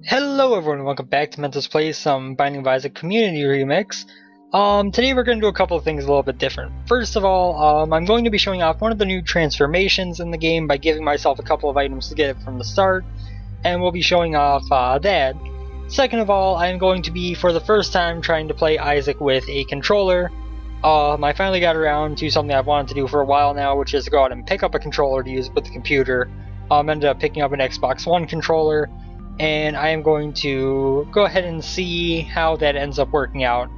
Hello everyone, welcome back to Mentos Plays some Binding of Isaac Community Remix. Today we're going to do a couple of things a little bit different. First of all, I'm going to be showing off one of the new transformations in the game by giving myself a couple of items to get it from the start, and we'll be showing off that. Second of all, I'm going to be, for the first time, trying to play Isaac with a controller. I finally got around to something I've wanted to do for a while now, which is to go out and pick up a controller to use with the computer. Ended up picking up an Xbox One controller, and I am going to go ahead and see how that ends up working out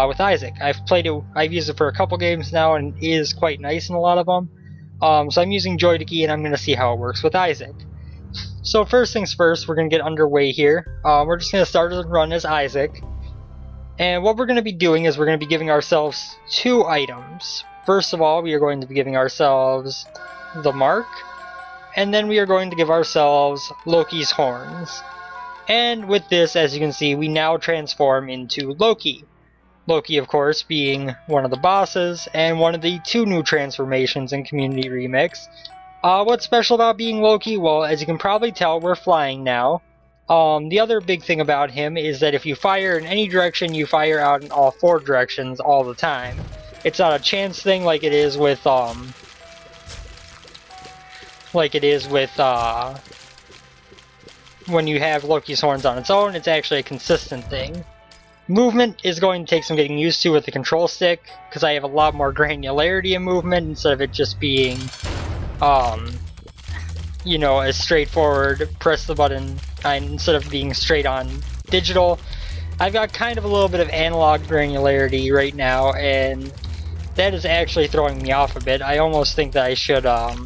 with Isaac. I've used it for a couple games now, and it is quite nice in a lot of them. So I'm using Joystick, and I'm going to see how it works with Isaac. So first things first, we're going to get underway here. We're just going to start the run as Isaac. And what we're going to be doing is we're going to be giving ourselves two items. First of all, we are going to be giving ourselves the mark, and then we are going to give ourselves Loki's horns. And with this, as you can see, we now transform into Loki. Loki, of course, being one of the bosses, and one of the two new transformations in Community Remix. What's special about being Loki? Well, as you can probably tell, we're flying now. The other big thing about him is that if you fire in any direction, you fire out in all four directions all the time. It's not a chance thing like it is with, when you have Loki's horns on its own. It's actually a consistent thing. Movement is going to take some getting used to with the control stick, because I have a lot more granularity in movement instead of it just being, a straightforward press the button instead of being straight on digital. I've got kind of a little bit of analog granularity right now, and that is actually throwing me off a bit. I almost think that I should, oh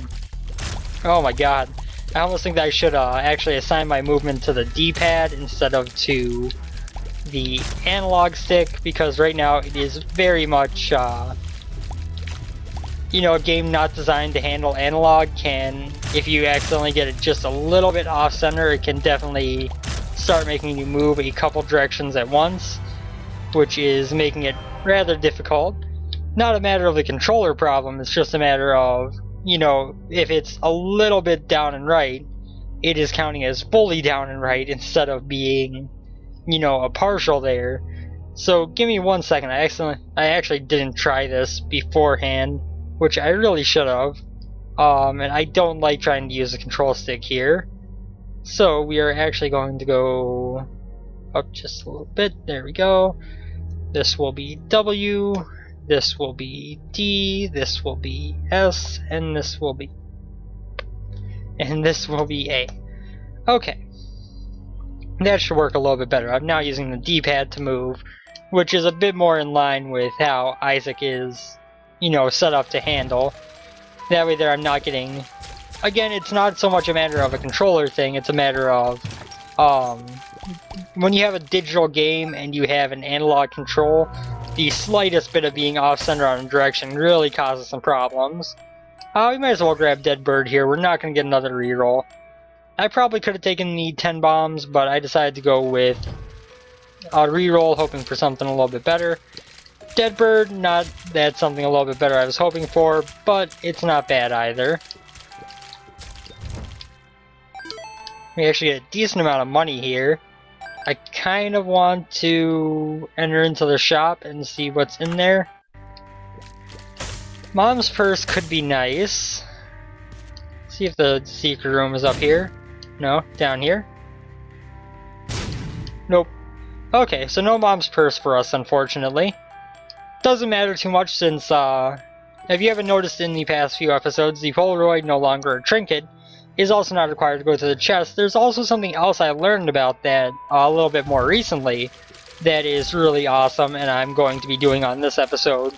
my god. I almost think that I should actually assign my movement to the D-pad instead of to the analog stick, because right now it is very much, a game not designed to handle analog can, if you accidentally get it just a little bit off-center, it can definitely start making you move a couple directions at once, which is making it rather difficult. Not a matter of the controller problem, it's just a matter of, if it's a little bit down and right, it is counting as fully down and right instead of being, a partial there. So give me 1 second. I actually didn't try this beforehand, which I really should have. And I don't like trying to use the control stick here. So we are actually going to go up just a little bit. There we go. This will be W. This will be D, this will be S, and this will be A. Okay. That should work a little bit better. I'm now using the D-pad to move, which is a bit more in line with how Isaac is, set up to handle. That way there I'm not getting... Again, it's not so much a matter of a controller thing, it's a matter of... when you have a digital game and you have an analog control, the slightest bit of being off-center on a direction really causes some problems. We might as well grab Dead Bird here. We're not going to get another reroll. I probably could have taken the 10 bombs, but I decided to go with a reroll, hoping for something a little bit better. Dead Bird, not that something a little bit better I was hoping for, but it's not bad either. We actually get a decent amount of money here. I kind of want to enter into the shop and see what's in there. Mom's purse could be nice. See if the secret room is up here. No, down here. Nope. Okay, so no mom's purse for us, unfortunately. Doesn't matter too much since, if you haven't noticed in the past few episodes, the Polaroid, no longer a trinket, is also not required to go to the chest. There's also something else I learned about that a little bit more recently that is really awesome, and I'm going to be doing on this episode,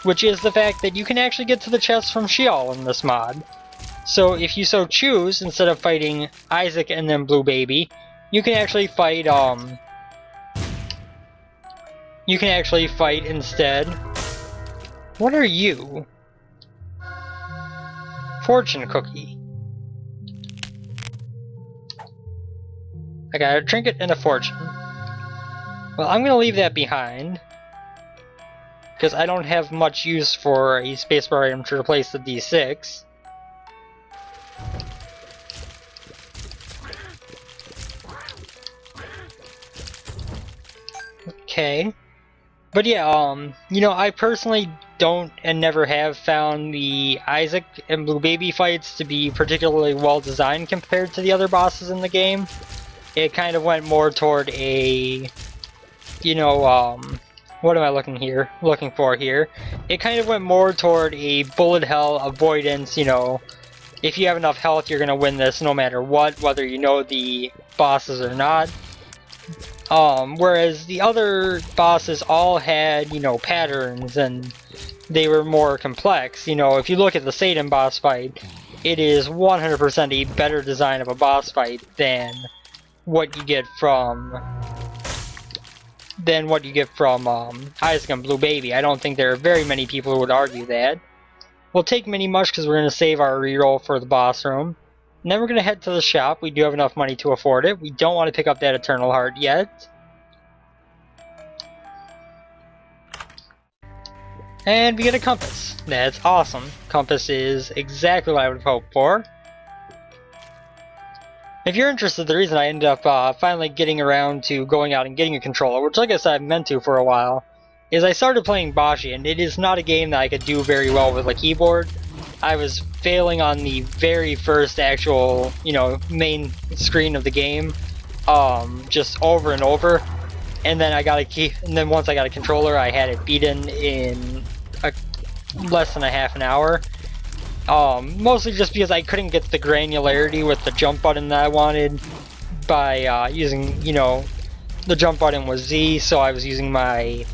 which is the fact that you can actually get to the chest from Sheol in this mod. So if you so choose, instead of fighting Isaac and then Blue Baby, you can actually fight, instead... What are you? Fortune cookie. I got a trinket and a fortune. Well, I'm gonna leave that behind, because I don't have much use for a spacebar item to replace the D6. okay. But yeah, you know, I personally don't and never have found the Isaac and Blue Baby fights to be particularly well designed compared to the other bosses in the game. It kind of went more toward a, you know, what am I looking for here? It kind of went more toward a bullet hell avoidance, you know, if you have enough health you're gonna win this no matter what, whether you know the bosses or not. Whereas the other bosses all had, you know, patterns and they were more complex. You know, if you look at the Satan boss fight, it is 100% a better design of a boss fight than what you get from Isaac and Blue Baby. I don't think there are very many people who would argue that. We'll take Mini Mush because we're going to save our reroll for the boss room. And then we're going to head to the shop. We do have enough money to afford it. We don't want to pick up that Eternal Heart yet. And we get a compass. That's awesome. Compass is exactly what I would have hoped for. If you're interested, the reason I ended up finally getting around to going out and getting a controller, which like I said I've meant to for a while, is I started playing Bashi, and it is not a game that I could do very well with a keyboard. I was failing on the very first actual, you know, main screen of the game, just over and over. And then once I got a controller, I had it beaten in less than a half an hour. Mostly just because I couldn't get the granularity with the jump button that I wanted by using, you know, the jump button was Z, so I was using my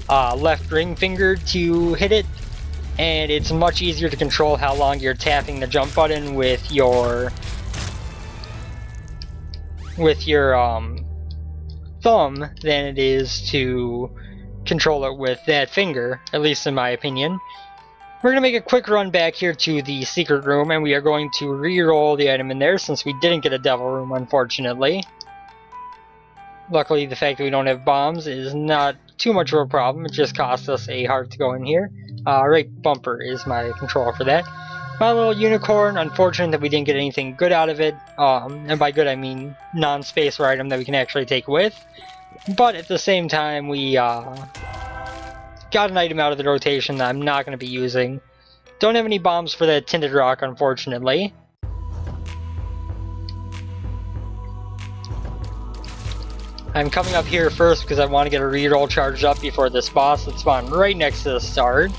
left ring finger to hit it, and it's much easier to control how long you're tapping the jump button with your thumb than it is to control it with that finger, at least in my opinion. We're going to make a quick run back here to the secret room, and we are going to re-roll the item in there since we didn't get a devil room, unfortunately. Luckily, the fact that we don't have bombs is not too much of a problem. It just costs us a heart to go in here. Right bumper is my controller for that. My little unicorn, unfortunate that we didn't get anything good out of it. And by good I mean non-spacer item that we can actually take with. But at the same time, we got an item out of the rotation that I'm not going to be using. Don't have any bombs for that tinted rock, unfortunately. I'm coming up here first because I want to get a reroll charged up before this boss that spawned right next to the start.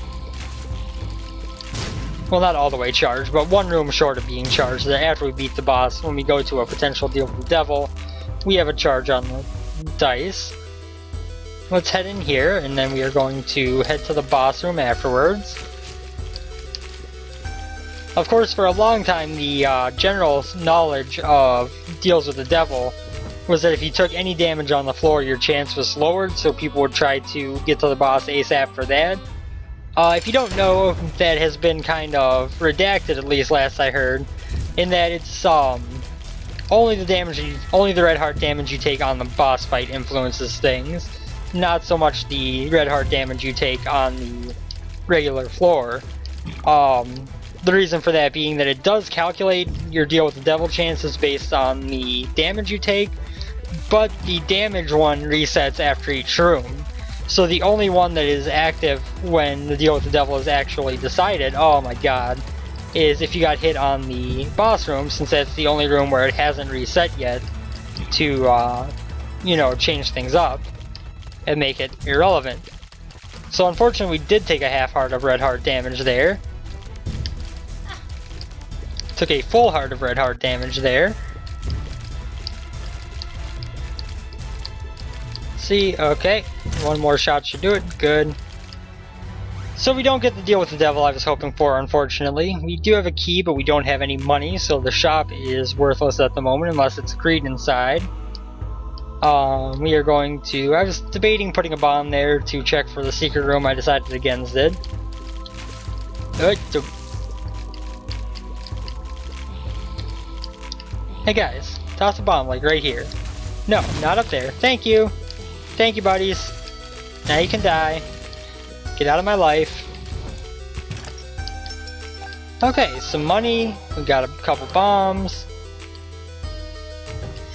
Well, not all the way charged, but one room short of being charged. After we beat the boss, when we go to a potential deal with the devil, we have a charge on the dice. Let's head in here, and then we are going to head to the boss room afterwards. Of course, for a long time, the general knowledge of deals with the devil was that if you took any damage on the floor, your chance was lowered, so people would try to get to the boss ASAP for that. If you don't know, that has been kind of redacted, at least last I heard, in that it's only the red heart damage you take on the boss fight influences things, not so much the red heart damage you take on the regular floor. The reason for that being that it does calculate your deal with the devil chances based on the damage you take, but the damage one resets after each room. So the only one that is active when the deal with the devil is actually decided, oh my god, is if you got hit on the boss room, since that's the only room where it hasn't reset yet to, you know, change things up and make it irrelevant. So unfortunately we did take a half heart of red heart damage there. Took a full heart of red heart damage there. See, okay, one more shot should do it, good. So we don't get the deal with the devil I was hoping for, unfortunately. We do have a key, but we don't have any money, so the shop is worthless at the moment unless it's agreed inside. We are going to... I was debating putting a bomb there to check for the secret room. I decided against it. Hey guys, toss a bomb, like right here. No, not up there. Thank you. Thank you, buddies. Now you can die. Get out of my life. Okay, some money. We got a couple bombs.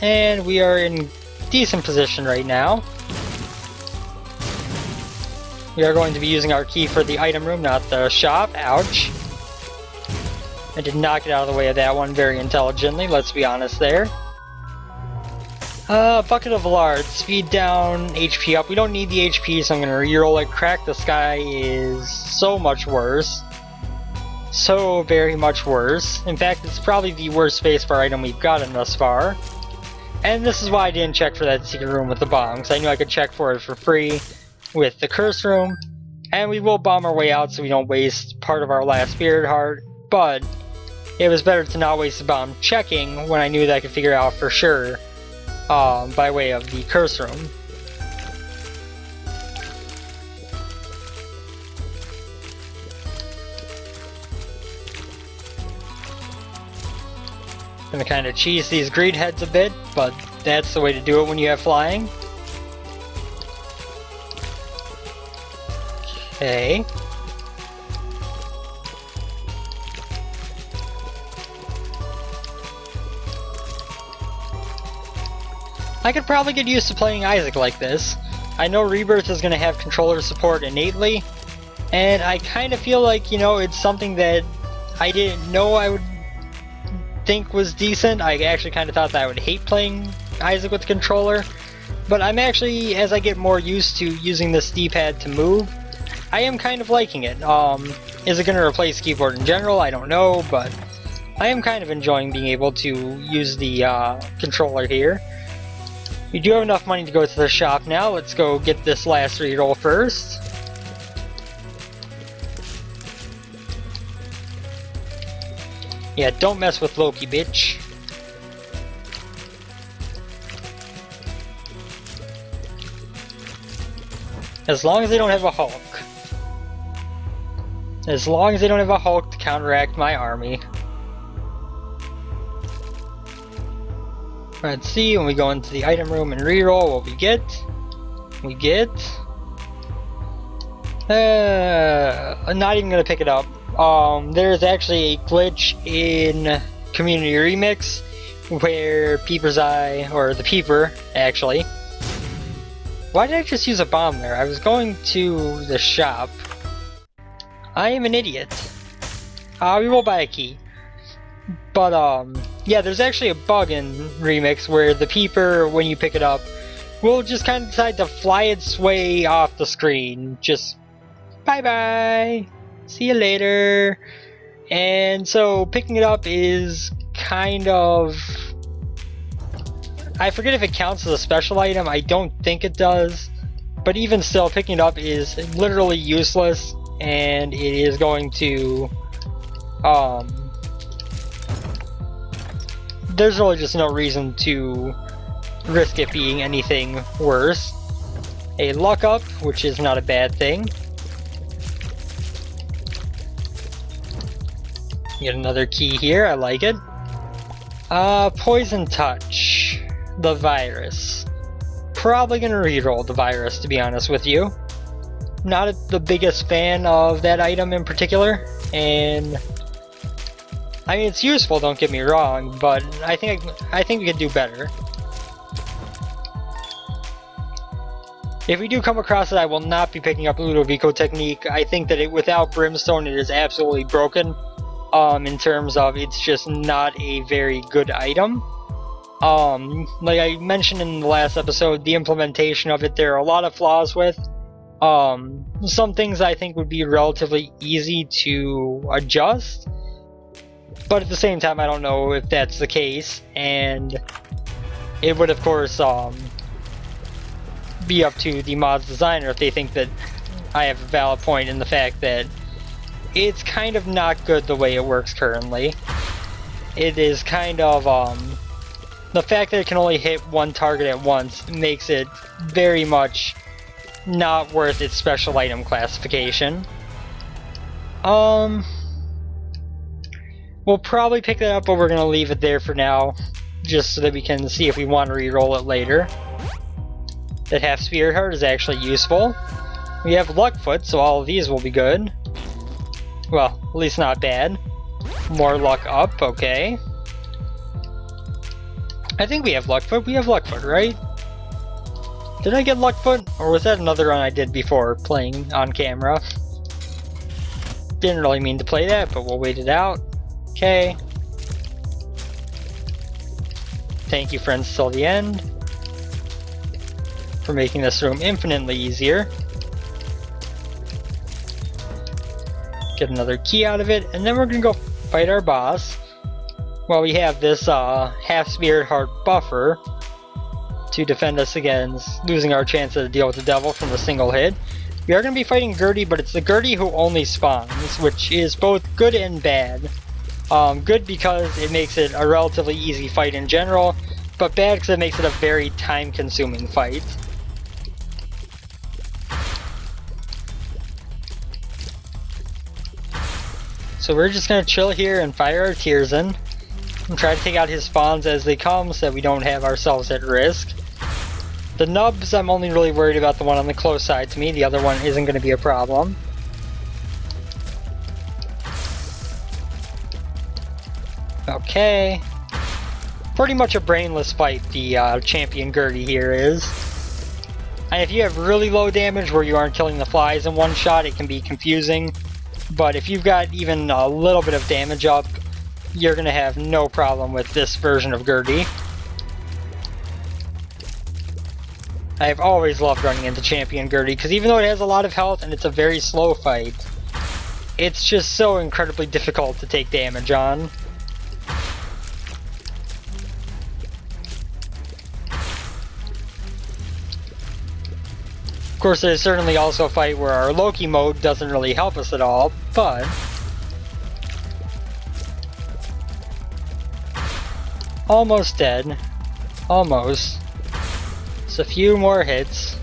And we are in decent position right now. We are going to be using our key for the item room, not the shop. Ouch. I did not get out of the way of that one very intelligently, let's be honest there. Bucket of lard. Speed down, HP up. We don't need the HP, so I'm going to reroll it. Crack the Sky is so much worse. So very much worse. In fact, it's probably the worst spacebar item we've gotten thus far. And this is why I didn't check for that secret room with the bomb, because I knew I could check for it for free with the curse room. And we will bomb our way out so we don't waste part of our last spirit heart, but it was better to not waste the bomb checking when I knew that I could figure it out for sure by way of the curse room. Gonna kind of cheese these greed heads a bit, but that's the way to do it when you have flying. Okay. I could probably get used to playing Isaac like this. I know Rebirth is going to have controller support innately, and I kind of feel like, you know, it's something that I didn't know I would think was decent. I actually kind of thought that I would hate playing Isaac with the controller, but I'm actually, as I get more used to using this D-pad to move, I am kind of liking it. Is it going to replace keyboard in general? I don't know, but I am kind of enjoying being able to use the controller here. We do have enough money to go to the shop now. Let's go get this last reroll first. Yeah, don't mess with Loki, bitch. As long as they don't have a Hulk. As long as they don't have a Hulk to counteract my army. Let's see, when we go into the item room and reroll what we get. We get... I'm not even gonna pick it up. There's actually a glitch in Community Remix where Peeper's Eye, or the Peeper, actually. Why did I just use a bomb there? I was going to the shop. I am an idiot. We will buy a key. But, yeah, there's actually a bug in Remix where the Peeper, when you pick it up, will just kind of decide to fly its way off the screen. Just, bye-bye! See you later! And so, picking it up is kind of... I forget if it counts as a special item, I don't think it does. But even still, picking it up is literally useless, and it is going to... there's really just no reason to risk it being anything worse. A luck up, which is not a bad thing. Get another key here, I like it. Poison Touch. The virus. Probably gonna reroll the virus, to be honest with you. Not the biggest fan of that item in particular, and I mean, it's useful, don't get me wrong, but I think we could do better. If we do come across it, I will not be picking up Ludovico Technique. I think that without Brimstone, it is absolutely broken. In terms of, it's just not a very good item. Like I mentioned in the last episode, the implementation of it, there are a lot of flaws with. Some things I think would be relatively easy to adjust. But at the same time, I don't know if that's the case, and it would, of course, be up to the mod's designer if they think that I have a valid point in the fact that it's kind of not good the way it works currently. It is kind of, the fact that it can only hit one target at once makes it very much not worth its special item classification. We'll probably pick that up, but we're going to leave it there for now, just so that we can see if we want to re-roll it later. That half Spirit Heart is actually useful. We have Luckfoot, so all of these will be good. Well, at least not bad. More luck up, okay. I think we have Luckfoot. We have Luckfoot, right? Did I get Luckfoot? Or was that another run I did before playing on camera? Didn't really mean to play that, but we'll wait it out. Okay. Thank you, friends, till the end for making this room infinitely easier. Get another key out of it, and then we're gonna go fight our boss. While we have this half-spirit heart buffer to defend us against losing our chance to deal with the devil from a single hit. We are going to be fighting Gertie, but it's the Gertie who only spawns, which is both good and bad. Good because it makes it a relatively easy fight in general, but bad because it makes it a very time-consuming fight. So we're just going to chill here and fire our tears in, and try to take out his spawns as they come so that we don't have ourselves at risk. The nubs, I'm only really worried about the one on the close side to me. The other one isn't going to be a problem. Okay. Pretty much a brainless fight the champion Gertie here is. And if you have really low damage where you aren't killing the flies in one shot, it can be confusing. But if you've got even a little bit of damage up, you're going to have no problem with this version of Gertie. I've always loved running into Champion Gertie, because even though it has a lot of health and it's a very slow fight, it's just so incredibly difficult to take damage on. Of course, there's certainly also a fight where our Loki mode doesn't really help us at all, but almost dead. Almost. Just a few more hits.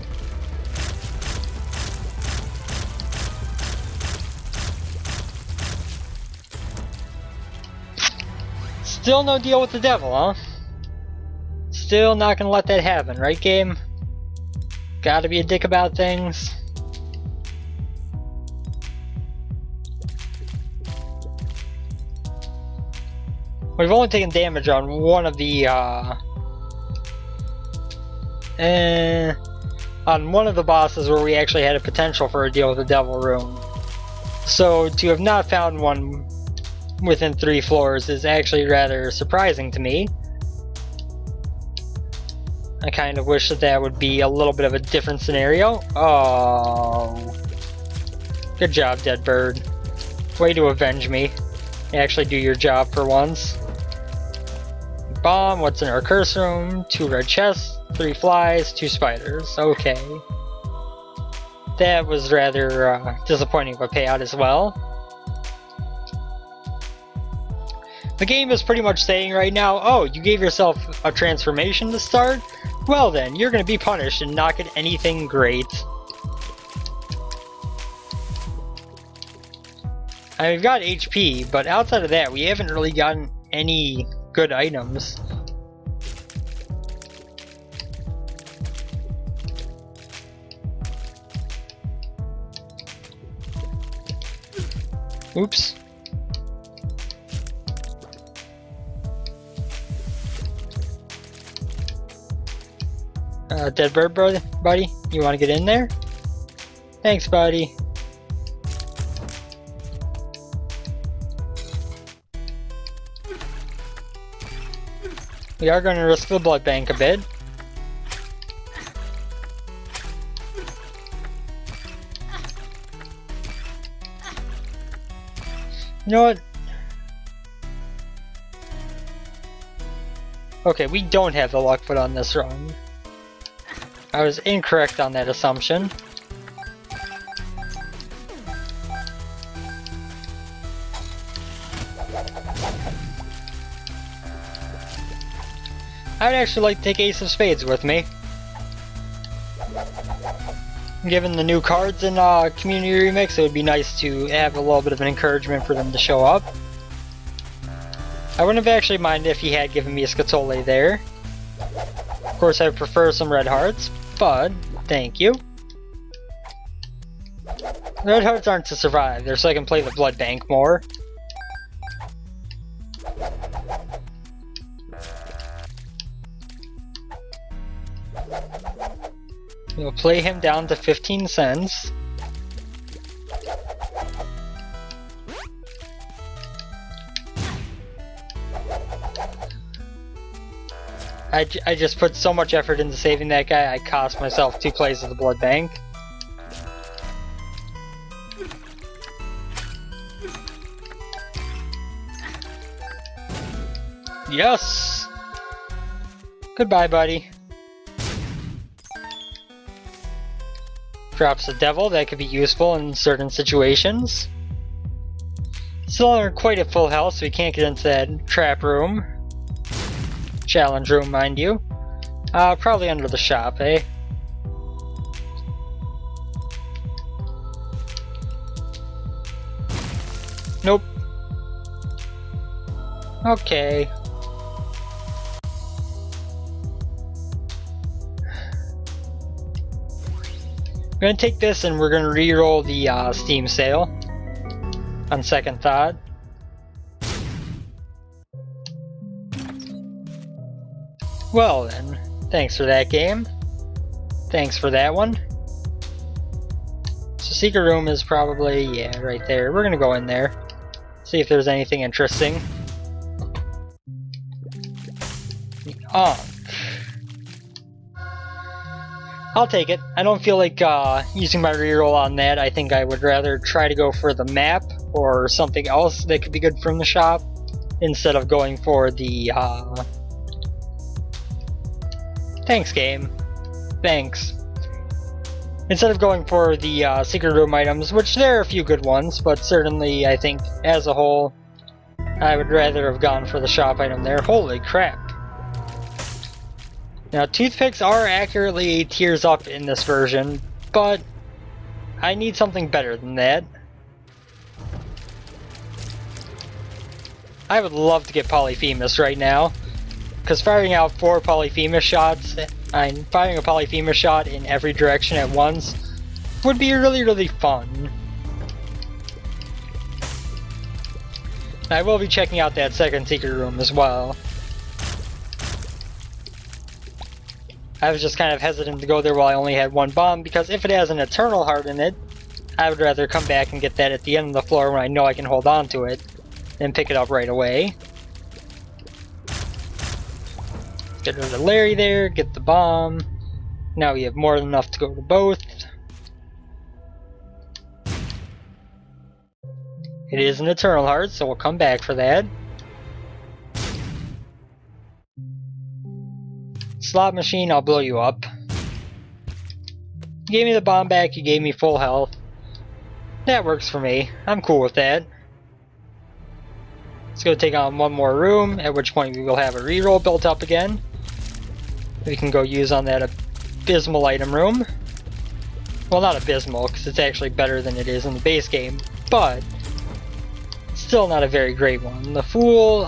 Still no deal with the devil, huh? Still not gonna let that happen, right, game? Gotta be a dick about things. We've only taken damage on one of the, on one of the bosses where we actually had a potential for a deal with the devil room. So to have not found one within 3 floors is actually rather surprising to me. I kind of wish that that would be a little bit of a different scenario. Oh. Good job, dead bird. Way to avenge me. Actually do your job for once. Bomb, what's in our curse room? 2 red chests, 3 flies, 2 spiders. Okay. That was rather disappointing of a payout as well. The game is pretty much saying right now, oh, you gave yourself a transformation to start? Well then, you're going to be punished and not get anything great. I mean, we've got HP, but outside of that, we haven't really gotten any good items. Oops. Dead bird, buddy? You want to get in there? Thanks, buddy. We are going to risk the blood bank a bit. You know what? Okay, we don't have the Luckfoot on this run. I was incorrect on that assumption. I'd actually like to take Ace of Spades with me. Given the new cards in Community Remix, it would be nice to have a little bit of an encouragement for them to show up. I wouldn't have actually minded if he had given me a Scatole there. Of course, I prefer some red hearts, but thank you. Red hearts aren't to survive, they're so I can play the blood bank more. We'll play him down to 15 cents. I just put so much effort into saving that guy, I cost myself 2 plays of the blood bank. Yes! Goodbye, buddy. Drops a devil, that could be useful in certain situations. Still aren't quite at full health, so we can't get into that trap room. Challenge room, mind you. Probably under the shop, eh? Nope. Okay. We're gonna take this and we're gonna re-roll the Steam sale. On second thought. Well then, thanks for that game. Thanks for that one. So secret room is probably, yeah, right there. We're gonna go in there. See if there's anything interesting. Oh. I'll take it. I don't feel like using my reroll on that. I think I would rather try to go for the map or something else that could be good from the shop instead of going for the Thanks, game. Thanks. Instead of going for the secret room items, which there are a few good ones, but certainly I think as a whole I would rather have gone for the shop item there. Holy crap. Now, toothpicks are accurately tiers up in this version, but I need something better than that. I would love to get Polyphemus right now, because firing out 4 Polyphemus shots, and firing a Polyphemus shot in every direction at once, would be really fun. I will be checking out that second secret room as well. I was just kind of hesitant to go there while I only had 1 bomb, because if it has an Eternal Heart in it, I would rather come back and get that at the end of the floor when I know I can hold on to it, than pick it up right away. Get rid of Larry there, get the bomb. Now we have more than enough to go to both. It is an Eternal Heart, so we'll come back for that. Slot machine, I'll blow you up. You gave me the bomb back, you gave me full health. That works for me. I'm cool with that. Let's go take on 1 more room, at which point we will have a reroll built up again. We can go use on that abysmal item room. Well, not abysmal, because it's actually better than it is in the base game, but still not a very great one. The Fool,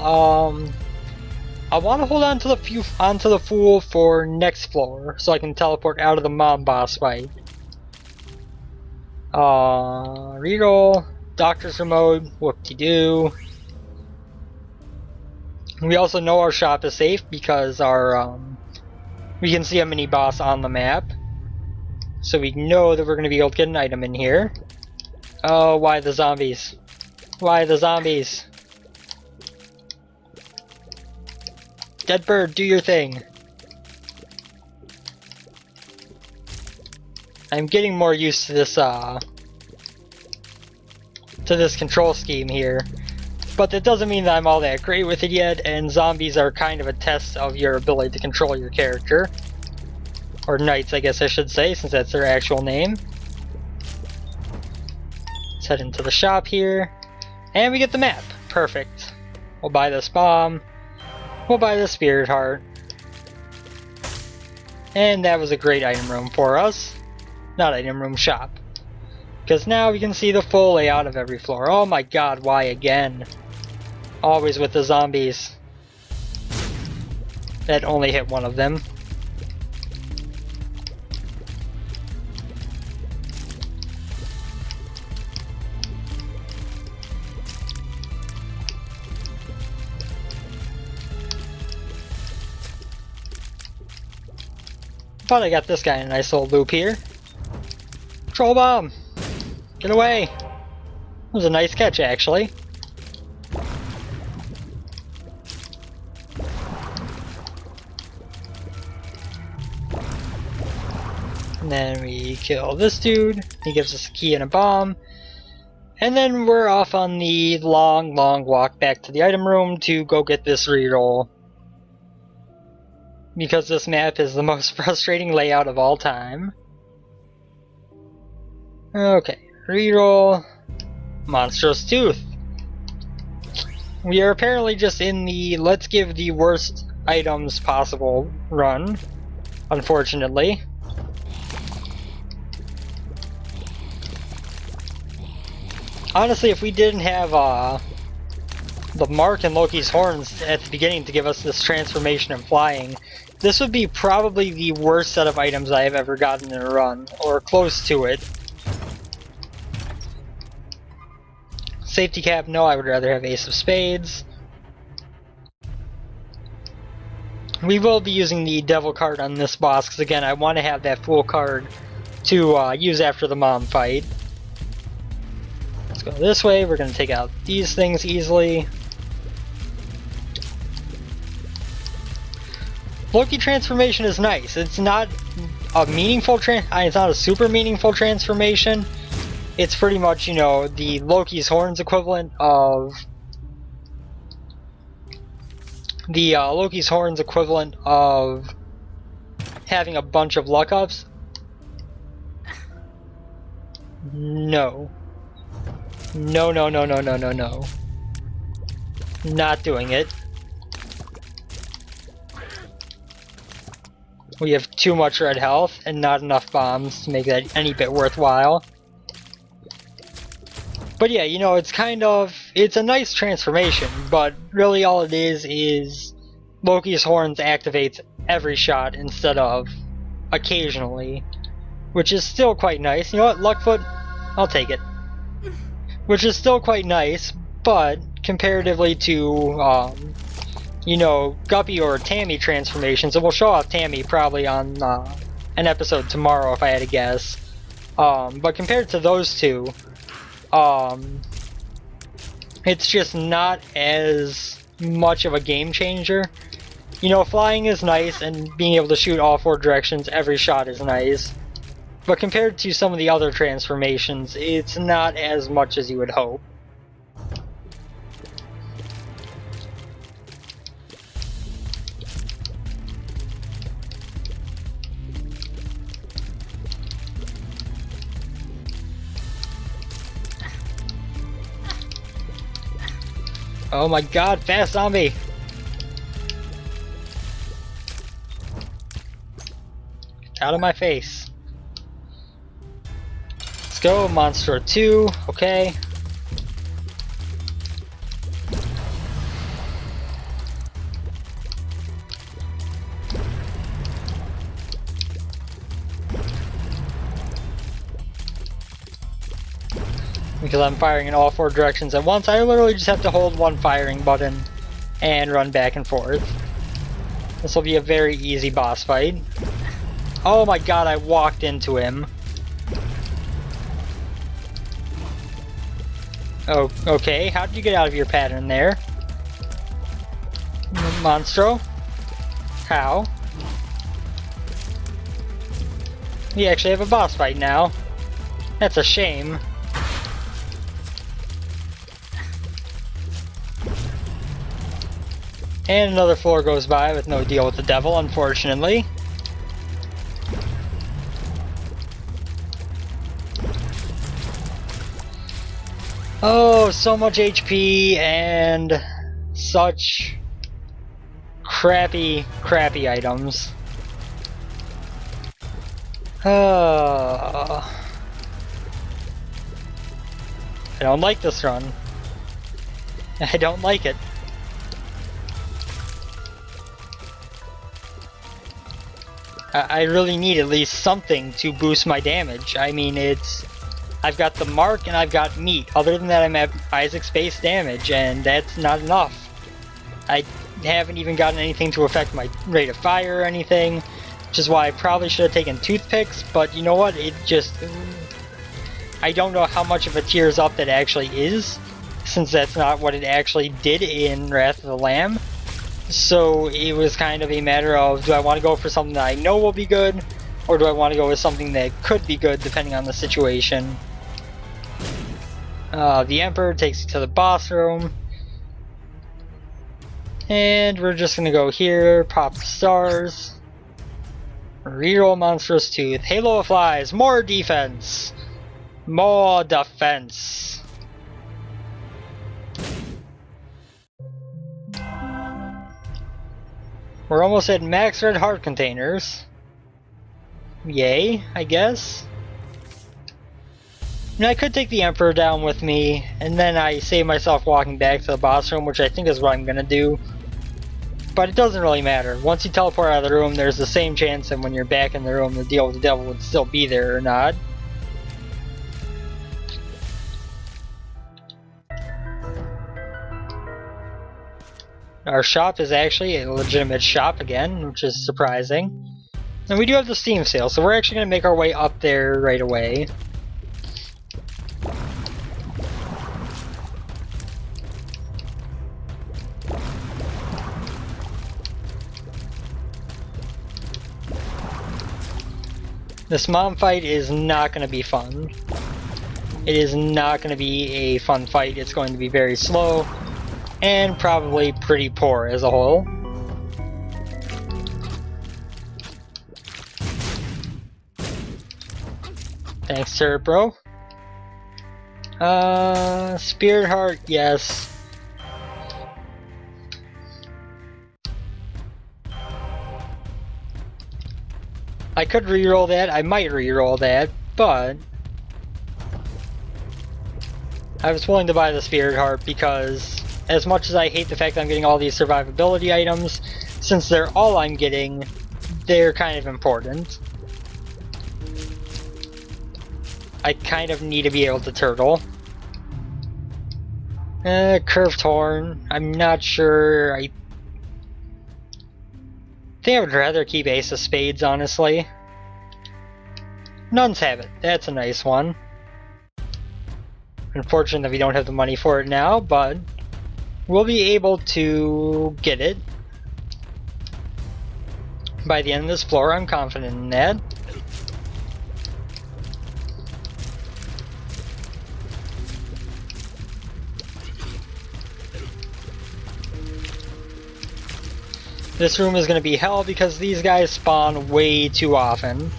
I want to hold on to the Fool for next floor, so I can teleport out of the mom boss fight. Reroll, Doctor's Remote, whoop-de-doo. We also know our shop is safe because our we can see a mini boss on the map, so we know that we're going to be able to get an item in here. Oh, why the zombies? Why the zombies? Dead bird, do your thing. I'm getting more used to this control scheme here. But that doesn't mean that I'm all that great with it yet, and zombies are kind of a test of your ability to control your character. Or knights, I guess I should say, since that's their actual name. Let's head into the shop here. And we get the map. Perfect. We'll buy this bomb. We'll buy the Spirit Heart. And that was a great item room for us. Not item room, shop. Because now we can see the full layout of every floor. Oh my god, why again? Always with the zombies. That only hit one of them. Thought I got this guy in a nice little loop here. Troll bomb! Get away! That was a nice catch, actually. And then we kill this dude. He gives us a key and a bomb. And then we're off on the long, long walk back to the item room to go get this reroll. Because this map is the most frustrating layout of all time. Okay, reroll. Monstrous Tooth. We are apparently just in the let's give the worst items possible run, unfortunately. Honestly, if we didn't have the Mark and Loki's horns at the beginning to give us this transformation and flying, this would be probably the worst set of items I have ever gotten in a run, or close to it. Safety cap, no, I would rather have Ace of Spades. We will be using the Devil card on this boss, because again, I want to have that Fool card to use after the mom fight. Let's go this way, we're going to take out these things easily. Loki transformation is nice. It's not a meaningful it's not a super meaningful transformation. It's pretty much, you know, the Loki's horns equivalent of having a bunch of luck ups. No. No, no, no, no, no, no, no. Not doing it. We have too much red health and not enough bombs to make that any bit worthwhile. But yeah, you know, it's a nice transformation, but really all it is Loki's horns activates every shot instead of occasionally, which is still quite nice. You know what, Luckfoot? I'll take it. Which is still quite nice, but comparatively to, you know, Guppy or Tammy transformations, and we'll show off Tammy probably on an episode tomorrow if I had to guess. But compared to those two, it's just not as much of a game changer. You know, flying is nice, and being able to shoot all four directions every shot is nice. But compared to some of the other transformations, it's not as much as you would hope. Oh my god, fast zombie! Out of my face. Let's go, Monster 2, okay. Because I'm firing in all four directions at once, I literally just have to hold one firing button and run back and forth. This will be a very easy boss fight. Oh my god, I walked into him. Oh, okay, how did you get out of your pattern there? Monstro? How? We actually have a boss fight now. That's a shame. And another floor goes by with no deal with the devil, unfortunately. Oh, so much HP and such crappy items. I don't like this run. I don't like it. I really need at least something to boost my damage. I mean, I've got the Mark and I've got Meat. Other than that, I'm at Isaac's base damage, and that's not enough. I haven't even gotten anything to affect my rate of fire or anything. which is why I probably should have taken toothpicks, but you know what, I don't know how much of a tears up that actually is, since that's not what it actually did in Wrath of the Lamb. So it was kind of a matter of, do I want to go for something that I know will be good, or do I want to go with something that could be good depending on the situation. The Emperor takes you to the boss room. And we're just gonna go here, pop the stars. Reroll Monstrous Tooth. Halo of Flies. More defense. More defense. We're almost at max red heart containers. Yay, I guess. I mean, I could take the Emperor down with me, and then I save myself walking back to the boss room, which I think is what I'm gonna do. But it doesn't really matter. Once you teleport out of the room, there's the same chance that when you're back in the room, the deal with the devil would still be there or not. Our shop is actually a legitimate shop again, which is surprising. And we do have the Steam sale, so we're actually going to make our way up there right away. This mom fight is not going to be fun. It is not going to be a fun fight. It's going to be very slow and probably pretty poor as a whole. Thanks, Turret Bro. Spirit Heart, yes. I could reroll that, I might reroll that, but I was willing to buy the Spirit Heart because as much as I hate the fact that I'm getting all these survivability items, since they're all I'm getting, they're kind of important. I kind of need to be able to turtle. Curved Horn, I'm not sure. I think I would rather keep Ace of Spades, honestly. Nun's Habit, that's a nice one. Unfortunate that we don't have the money for it now, but we'll be able to get it by the end of this floor. I'm confident in that. This room is going to be hell because these guys spawn way too often.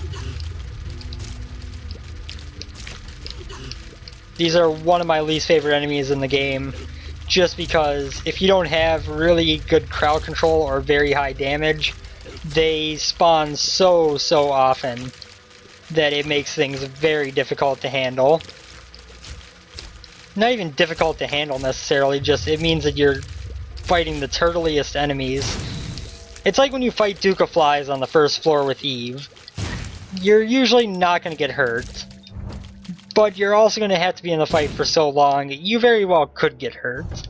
These are one of my least favorite enemies in the game, just because if you don't have really good crowd control or very high damage, they spawn so often that it makes things very difficult to handle. Not even difficult to handle necessarily, just it means that you're fighting the turtliest enemies. It's like when you fight Duke of Flies on the first floor with Eve. You're usually not going to get hurt, but you're also going to have to be in the fight for so long, you very well could get hurt.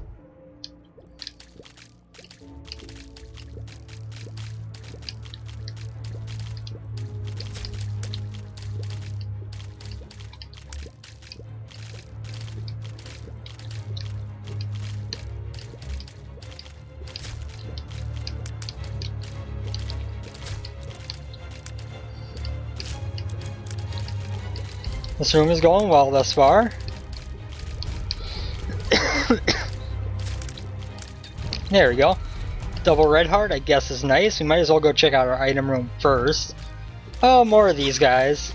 This room is going well thus far. There we go. Double red heart, I guess, is nice. We might as well go check out our item room first. Oh, more of these guys.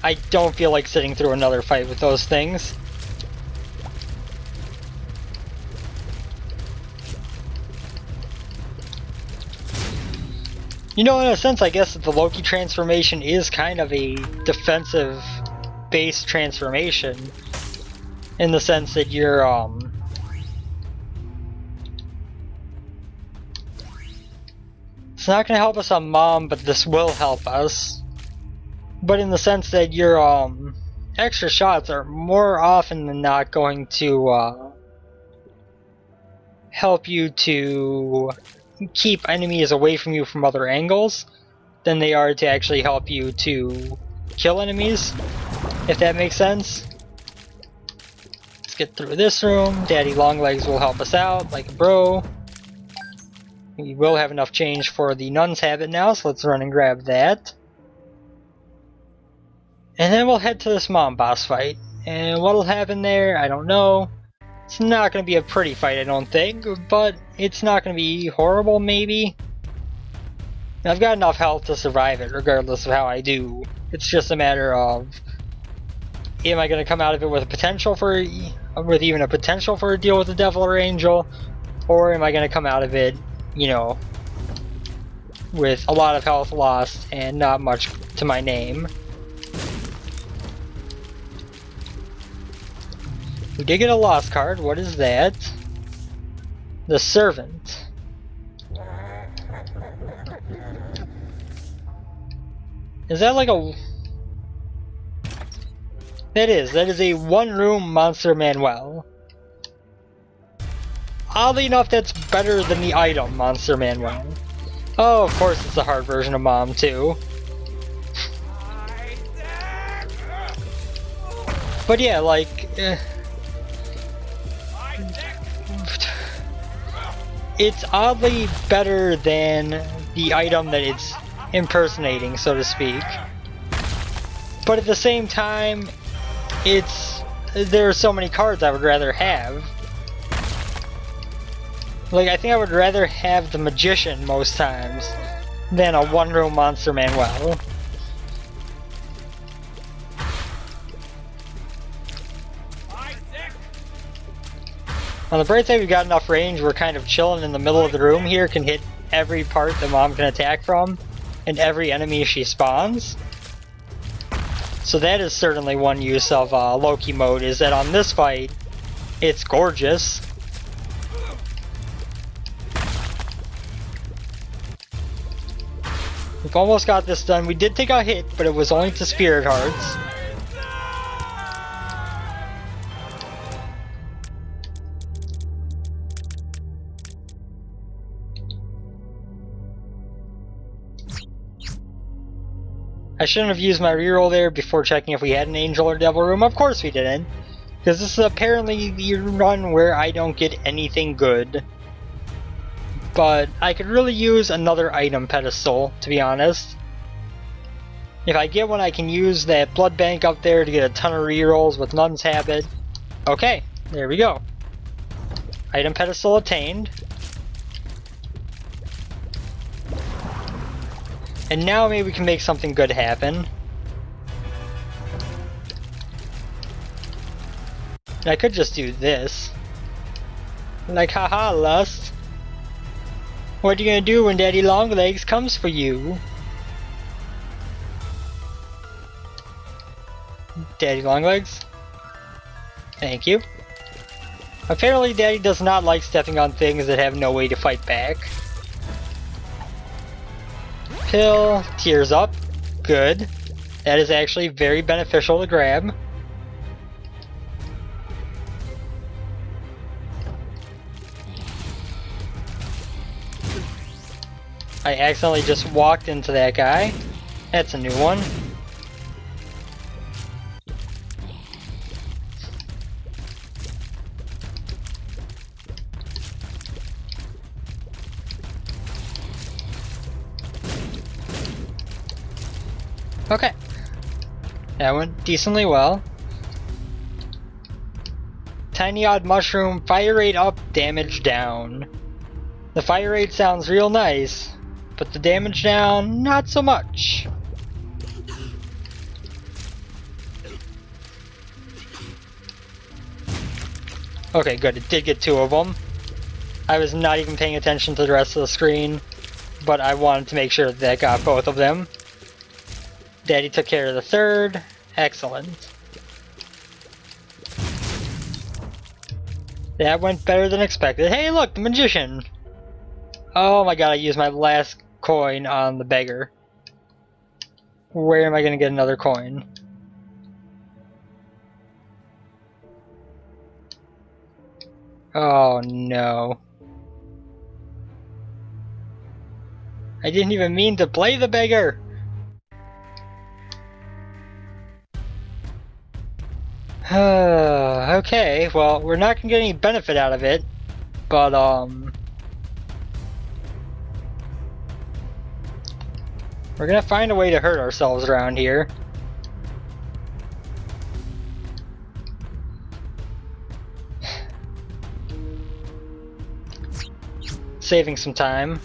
I don't feel like sitting through another fight with those things. You know, in a sense, I guess that the Loki transformation is kind of a defensive-based transformation, in the sense that you're, it's not going to help us on Mom, but this will help us. But in the sense that your, extra shots are more often than not going to, help you to keep enemies away from you from other angles than they are to actually help you to kill enemies, if that makes sense. Let's get through this room. Daddy Longlegs will help us out, like a bro. We will have enough change for the nun's habit now, so let's run and grab that. And then we'll head to this mom boss fight. And what'll happen there, I don't know. It's not going to be a pretty fight, I don't think, but it's not going to be horrible, maybe. I've got enough health to survive it, regardless of how I do. It's just a matter of, am I going to come out of it with a potential for, with even a potential for a deal with the devil or angel, or am I going to come out of it, you know, with a lot of health lost and not much to my name. We did get a lost card. What is that? The Servant. Is that like a... That is a one-room Monster Manual. Oddly enough, that's better than the item Monster Manual. Oh, of course it's a hard version of Mom, too. But yeah, like... it's oddly better than the item that it's impersonating, so to speak. But at the same time, there are so many cards I would rather have. Like, I think I would rather have the Magician most times than a one-room Monster Manual. On the bright side, we've got enough range. We're kind of chilling in the middle of the room here, can hit every part that Mom can attack from, and every enemy she spawns. So that is certainly one use of Loki mode, is that on this fight, it's gorgeous. We've almost got this done. We did take a hit, but it was only to Spirit Hearts. I shouldn't have used my reroll there before checking if we had an angel or devil room. Of course we didn't. Because this is apparently the run where I don't get anything good. But I could really use another item pedestal, to be honest. If I get one, I can use that blood bank up there to get a ton of rerolls with Nun's Habit. Okay, there we go. Item pedestal attained. And now maybe we can make something good happen. And I could just do this. Like, haha, Lust. What are you gonna do when Daddy Longlegs comes for you? Daddy Longlegs? Thank you. Apparently Daddy does not like stepping on things that have no way to fight back. Pill, tears up, good. That is actually very beneficial to grab. I accidentally just walked into that guy. That's a new one. Okay. That went decently well. Tiny Odd Mushroom, fire rate up, damage down. The fire rate sounds real nice, but the damage down, not so much. Okay, good. It did get two of them. I was not even paying attention to the rest of the screen, but I wanted to make sure that got both of them. Daddy took care of the third. Excellent. That went better than expected. Hey, look, the Magician! Oh my god, I used my last coin on the beggar. Where am I gonna get another coin? Oh no. I didn't even mean to play the beggar! Okay, well, we're not gonna get any benefit out of it, but, we're gonna find a way to hurt ourselves around here. Saving some time.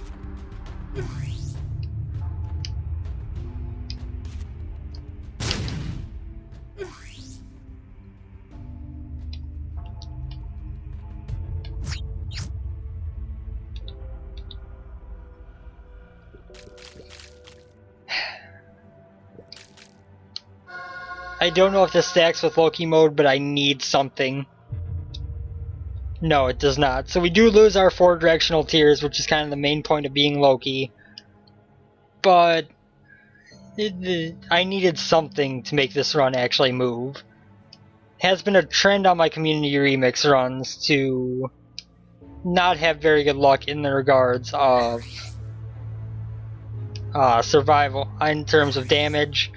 I don't know if this stacks with Loki mode, but I need something. No, it does not. So we do lose our 4 directional tiers, which is kind of the main point of being Loki. But I needed something to make this run actually move. It has been a trend on my community remix runs to not have very good luck in the regards of survival in terms of damage.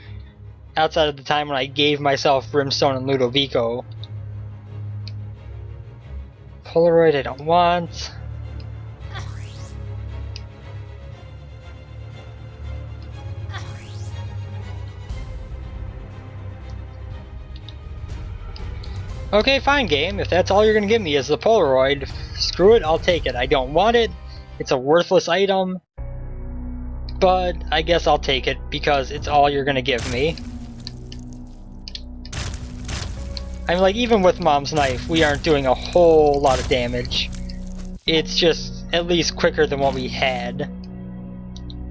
Outside of the time when I gave myself Brimstone and Ludovico. Polaroid I don't want. Okay, fine game. If that's all you're gonna give me is the Polaroid, screw it, I'll take it. I don't want it. It's a worthless item. But I guess I'll take it because it's all you're gonna give me. I mean, like, even with Mom's Knife, we aren't doing a whole lot of damage. It's just at least quicker than what we had.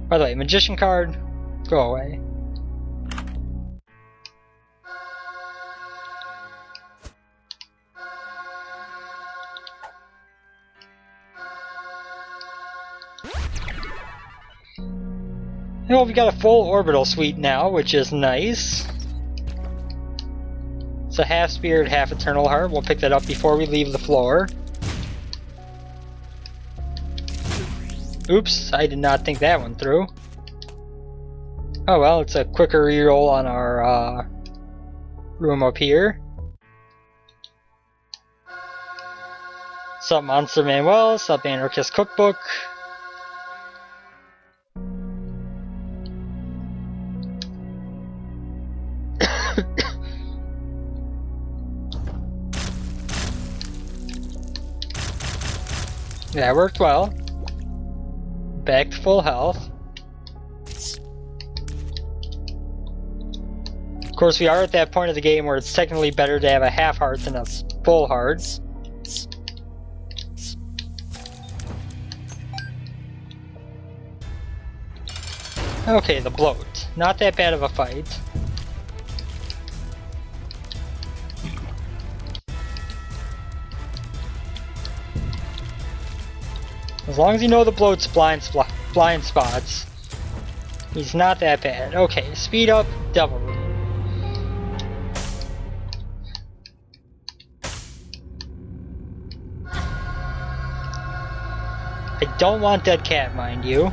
By the way, Magician card, go away. Well, we got a full orbital suite now, which is nice. It's a half spirit, half eternal heart. We'll pick that up before we leave the floor. Oops, I did not think that one through. Oh well, it's a quicker reroll on our room up here. Sup Monster Manuel, sup Anarchist Cookbook. That worked well. Back to full health. Of course, we are at that point of the game where it's technically better to have a half heart than a full heart. Okay, the bloat. Not that bad of a fight. As long as you know the bloat's blind spots, he's not that bad. Okay, speed up, Devil Room. I don't want Dead Cat, mind you.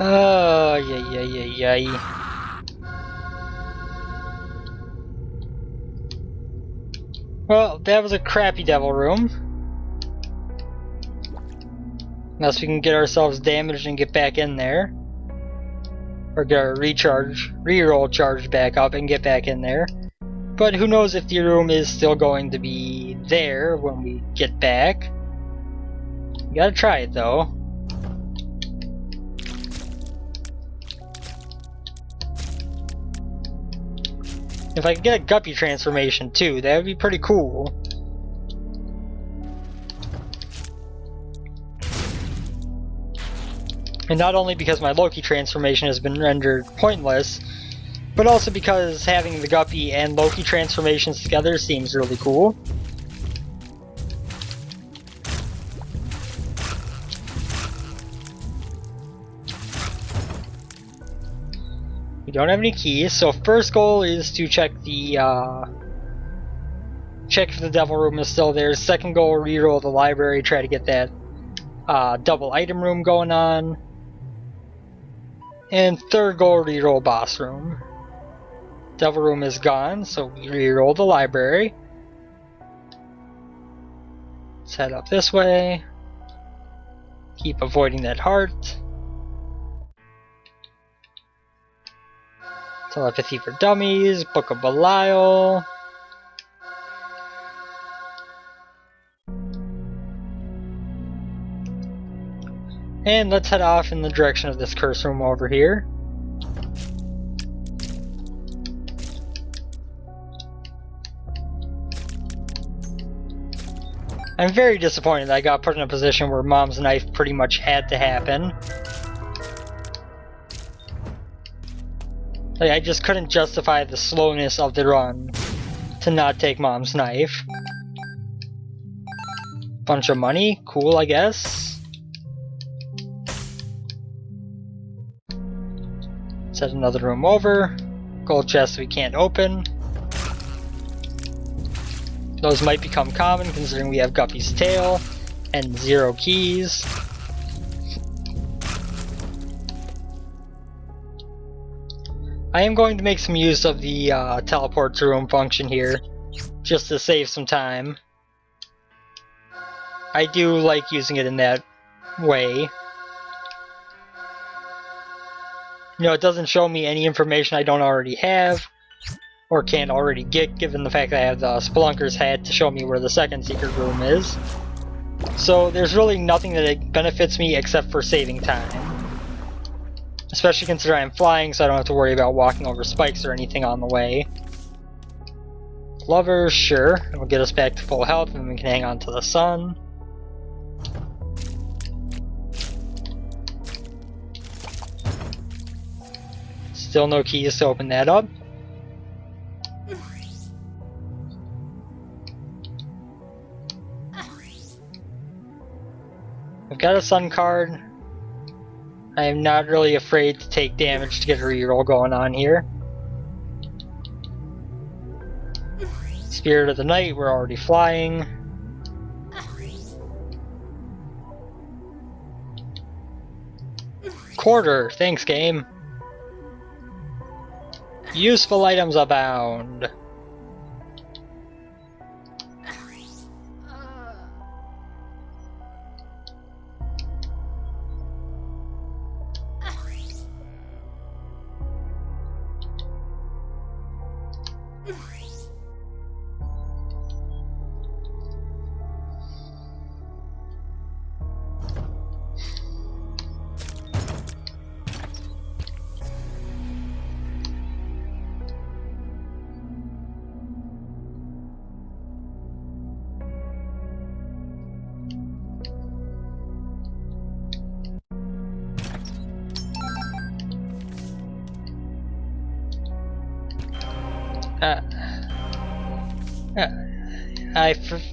Oh, yay. Well, that was a crappy Devil Room. Unless we can get ourselves damaged and get back in there. Or get our reroll charged back up and get back in there. But who knows if the room is still going to be there when we get back. You gotta try it though. If I could get a Guppy transformation too, that would be pretty cool. And not only because my Loki transformation has been rendered pointless, but also because having the Guppy and Loki transformations together seems really cool. We don't have any keys, so first goal is to check the check if the devil room is still there. Second goal, reroll the library, try to get that double item room going on. And third goal, reroll boss room. Devil room is gone, so we reroll the library. Let's head up this way. Keep avoiding that heart. Telepathy for Dummies, Book of Belial. And let's head off in the direction of this curse room over here. I'm very disappointed that I got put in a position where Mom's knife pretty much had to happen. Like, I just couldn't justify the slowness of the run to not take Mom's knife. Bunch of money, cool I guess. Set another room over. Gold chest we can't open. Those might become common considering we have Guppy's tail and 0 keys. I am going to make some use of the teleport to room function here, just to save some time. I do like using it in that way. You know, it doesn't show me any information I don't already have, or can't already get, given the fact that I have the Spelunker's hat to show me where the second secret room is. So there's really nothing that it benefits me except for saving time. Especially considering I'm flying, so I don't have to worry about walking over spikes or anything on the way. Lover, sure. It'll get us back to full health and we can hang on to the sun. Still no keys to open that up. I've got a sun card. I am not really afraid to take damage to get a reroll going on here. Spirit of the Night, we're already flying. Quarter, thanks game. Useful items abound.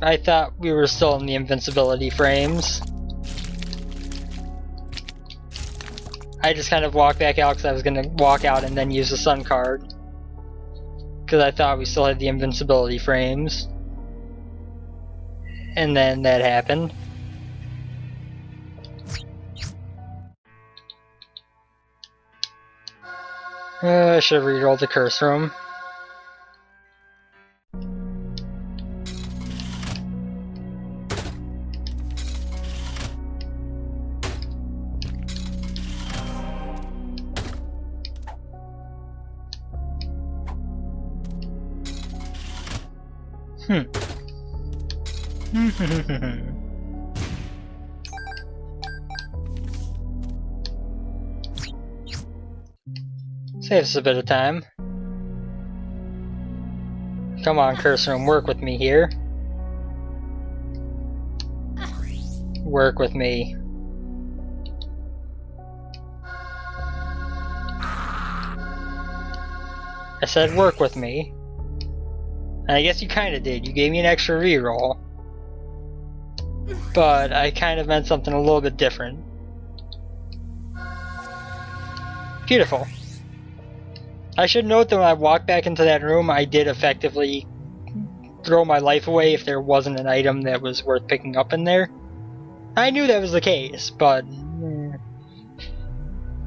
I thought we were still in the invincibility frames. I just kind of walked back out because I was going to walk out and then use the sun card. Because I thought we still had the invincibility frames. And then that happened. I should have rerolled the curse room. Saves us a bit of time. Come on, curse room, work with me here. Work with me. said work with me. And I guess you kinda did. You gave me an extra reroll. But I kind of meant something a little bit different. Beautiful. I should note that when I walked back into that room, I did effectively throw my life away if there wasn't an item that was worth picking up in there. I knew that was the case, but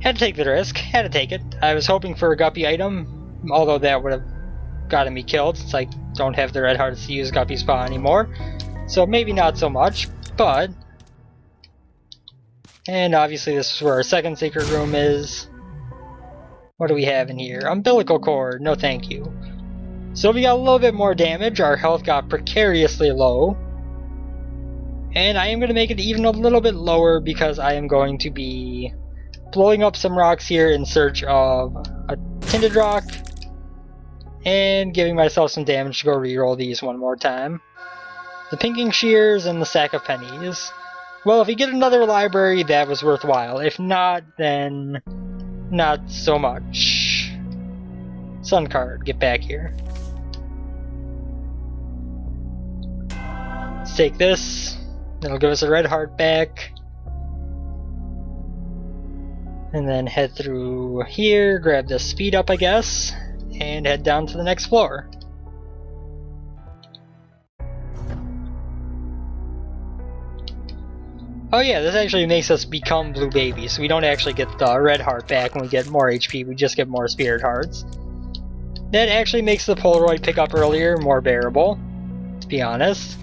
had to take the risk, had to take it. I was hoping for a guppy item, although that would have gotten me killed since I don't have the red hearts to use guppy spa anymore. So maybe not so much, but... And obviously this is where our second secret room is. What do we have in here? Umbilical cord, no thank you. So we got a little bit more damage, our health got precariously low. And I am going to make it even a little bit lower because I am going to be blowing up some rocks here in search of a tinted rock. And giving myself some damage to go reroll these one more time. The pinking shears and the sack of pennies. Well, if we get another library, that was worthwhile. If not, then not so much. Sun card, get back here. Let's take this. That'll give us a red heart back. And then head through here, grab the speed up, I guess, and head down to the next floor. Oh yeah, this actually makes us become blue babies, so we don't actually get the red heart back when we get more HP, we just get more spirit hearts. That actually makes the Polaroid pickup earlier more bearable, to be honest.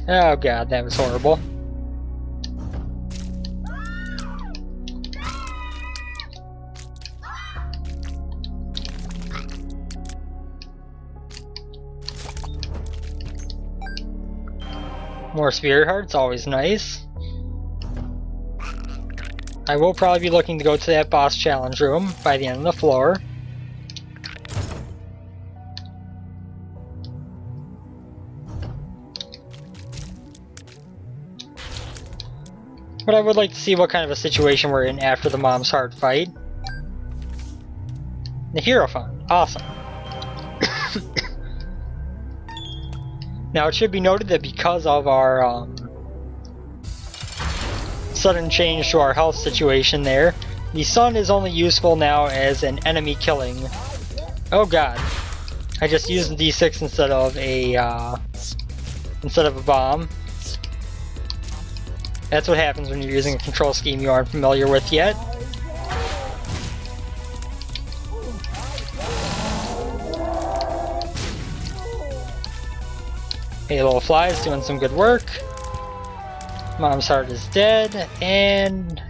Oh god, that was horrible. More spirit hearts, always nice. I will probably be looking to go to that boss challenge room by the end of the floor. But I would like to see what kind of a situation we're in after the Mom's Heart fight. The Hero Fund. Awesome. Now it should be noted that because of our sudden change to our health situation there, the sun is only useful now as an enemy killing. Oh god. I just used the D6 instead of a bomb. That's what happens when you're using a control scheme you aren't familiar with yet. Hey, little flies doing some good work. Mom's heart is dead, and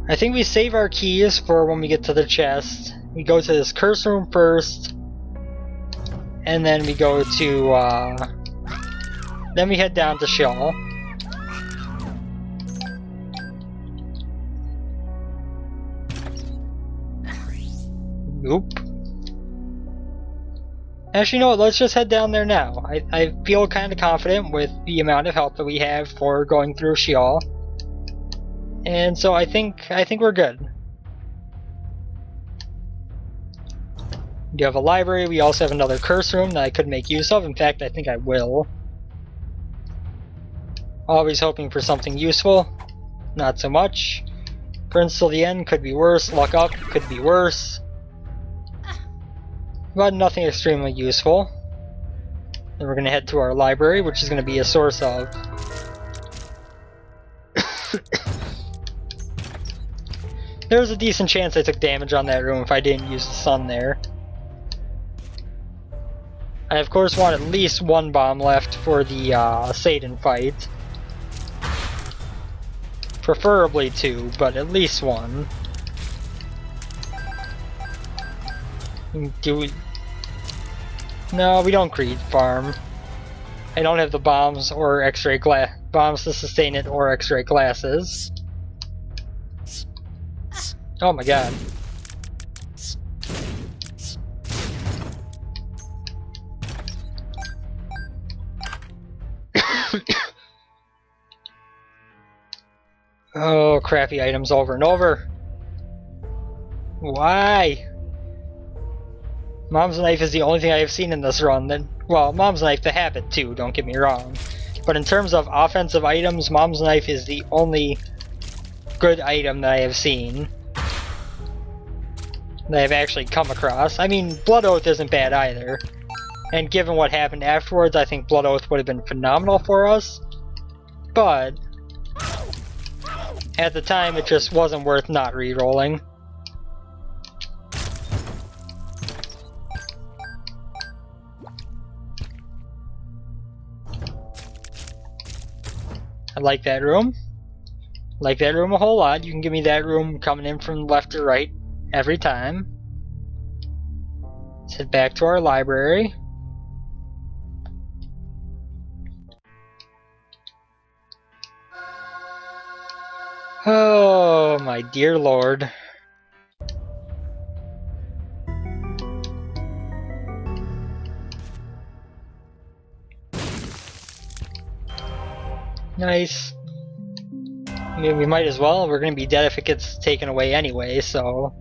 I think we save our keys for when we get to the chest. We go to this curse room first, and then we go to, then we head down to Sheol. Nope. Actually, you know what, let's just head down there now. I feel kind of confident with the amount of health that we have for going through Sheol. And so I think we're good. We have a library, we also have another curse room that I could make use of. In fact, I think I will. Always hoping for something useful. Not so much. Burns till the end, could be worse. Luck up, could be worse. But nothing extremely useful. Then we're going to head to our library, which is going to be a source of... There's a decent chance I took damage on that room if I didn't use the sun there. I of course want at least one bomb left for the Satan fight. Preferably two, but at least one. Do we... No, we don't greed farm. I don't have the bombs or X-ray bombs to sustain it or X-ray glasses. Oh my god. Oh, crappy items over and over. Why? Mom's knife is the only thing I have seen in this run that, well, Mom's knife, the habit too, don't get me wrong. But in terms of offensive items, Mom's knife is the only good item that I have seen. That I've actually come across. I mean, Blood Oath isn't bad either. And given what happened afterwards, I think Blood Oath would have been phenomenal for us. But at the time, it just wasn't worth not re-rolling. I like that room. Like that room a whole lot. You can give me that room coming in from left to right every time. Let's head back to our library. Oh, my dear lord. Nice. I mean, we might as well. We're gonna be dead if it gets taken away anyway, so...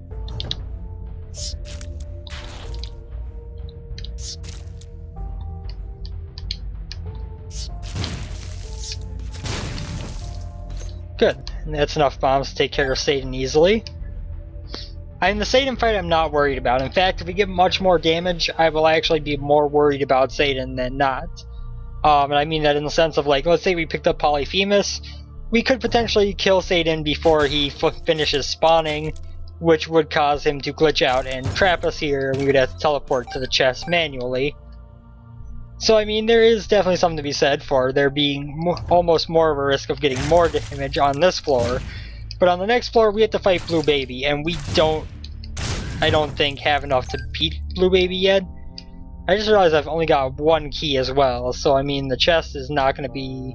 Good. And that's enough bombs to take care of Satan easily. In the Satan fight, I'm not worried about. In fact, if we get much more damage, I will actually be more worried about Satan than not. And I mean that in the sense of, like, let's say we picked up Polyphemus, we could potentially kill Satan before he finishes spawning, which would cause him to glitch out and trap us here, and we would have to teleport to the chest manually. So, I mean, there is definitely something to be said for there being almost more of a risk of getting more damage on this floor. But on the next floor, we have to fight Blue Baby, and we don't, I don't think, have enough to beat Blue Baby yet. I just realized I've only got one key as well, so I mean, the chest is not going to be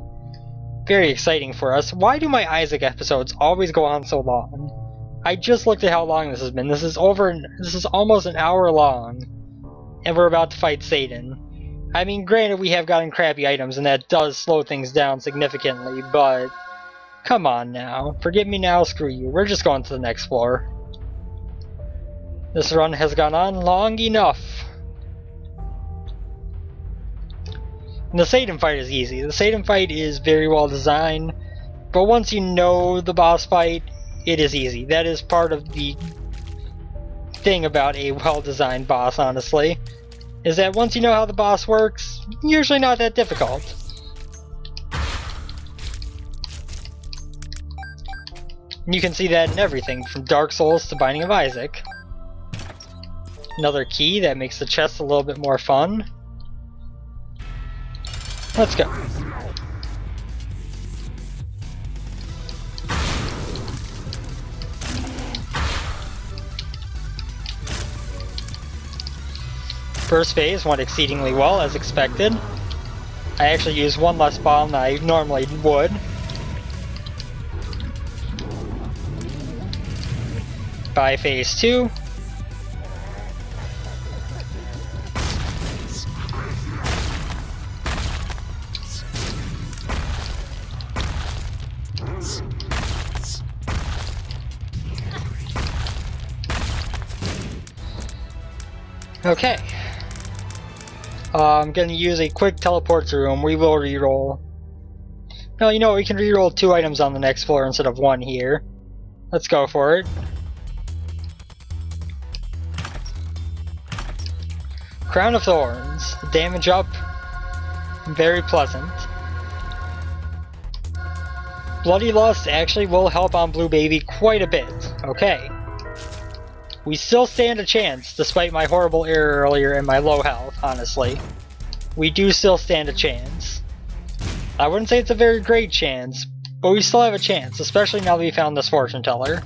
very exciting for us. Why do my Isaac episodes always go on so long? I just looked at how long this has been. This is almost an hour long, and we're about to fight Satan. I mean, granted, we have gotten crappy items, and that does slow things down significantly, but come on now. Forgive me now, screw you. We're just going to the next floor. This run has gone on long enough. And the Satan fight is easy. The Satan fight is very well designed, but once you know the boss fight, it is easy. That is part of the thing about a well-designed boss, honestly, is that once you know how the boss works, usually not that difficult. And you can see that in everything, from Dark Souls to Binding of Isaac. Another key that makes the chest a little bit more fun. Let's go. First phase went exceedingly well, as expected. I actually used one less bomb than I normally would. By phase 2. Okay. I'm gonna use a quick teleport to room. We will reroll. No, you know what? We can reroll 2 items on the next floor instead of 1 here. Let's go for it. Crown of Thorns. Damage up. Very pleasant. Bloody Lust actually will help on Blue Baby quite a bit. Okay. We still stand a chance, despite my horrible error earlier and my low health, honestly. We do still stand a chance. I wouldn't say it's a very great chance, but we still have a chance, especially now that we found this fortune teller.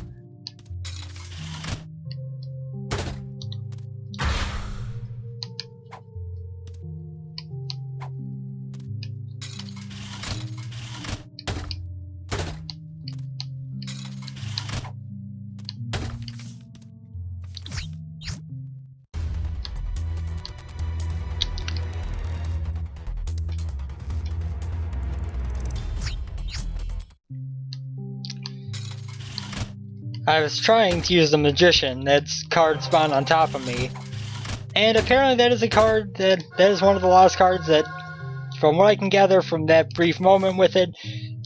I was trying to use the Magician, that's card spawned on top of me, And apparently that is a card that is one of the lost cards that, from what I can gather from that brief moment with it,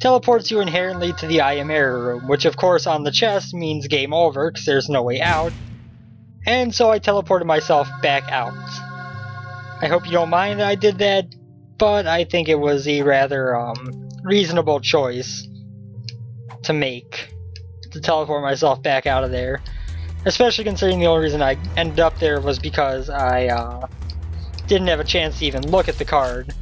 teleports you inherently to the I Am Error room, which of course on the chest means game over because there's no way out. And so I teleported myself back out. I hope you don't mind that I did that, but I think it was a rather reasonable choice to make, to teleport myself back out of there. Especially considering the only reason I ended up there was because I didn't have a chance to even look at the card.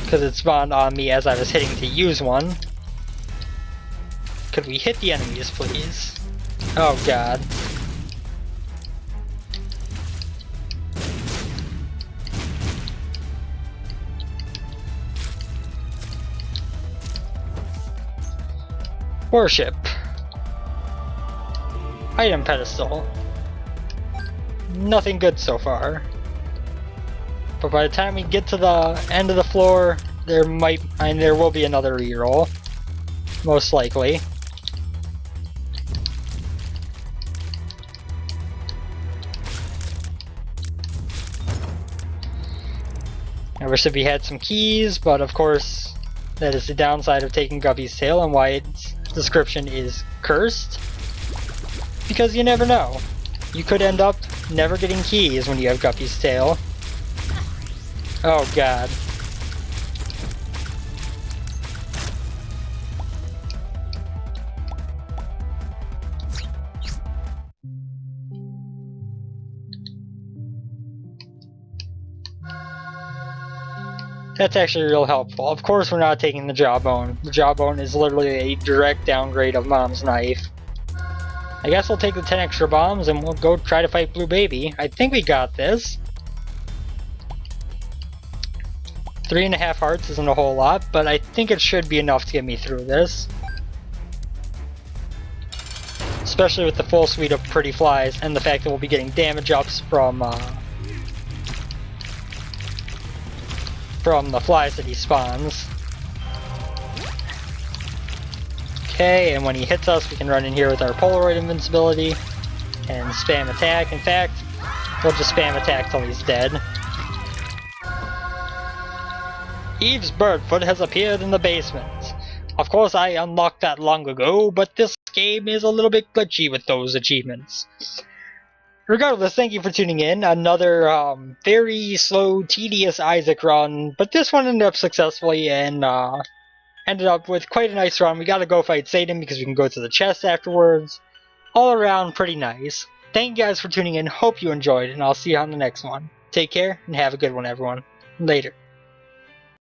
Because it spawned on me as I was hitting to use one. Could we hit the enemies, please? Oh god. Worship. Item pedestal. Nothing good so far. But by the time we get to the end of the floor, there will be another reroll. Most likely. I wish that we had some keys, but of course, that is the downside of taking Guppy's tail and why its description is cursed. Because you never know. You could end up never getting keys when you have Guppy's tail. Oh god. That's actually real helpful. Of course we're not taking the jawbone. The jawbone is literally a direct downgrade of Mom's knife. I guess we'll take the 10 extra bombs and we'll go try to fight Blue Baby. I think we got this. 3.5 hearts isn't a whole lot, but I think it should be enough to get me through this. Especially with the full suite of pretty flies and the fact that we'll be getting damage ups from the flies that he spawns. Okay, and when he hits us, we can run in here with our Polaroid invincibility and spam attack. In fact, we'll just spam attack till he's dead. Eve's Birdfoot has appeared in the basement. Of course, I unlocked that long ago, but this game is a little bit glitchy with those achievements. Regardless, thank you for tuning in. Another very slow, tedious Isaac run, but this one ended up successfully and ended up with quite a nice run. We gotta go fight Satan because we can go to the chest afterwards. All around, pretty nice. Thank you guys for tuning in. Hope you enjoyed, and I'll see you on the next one. Take care, and have a good one, everyone. Later.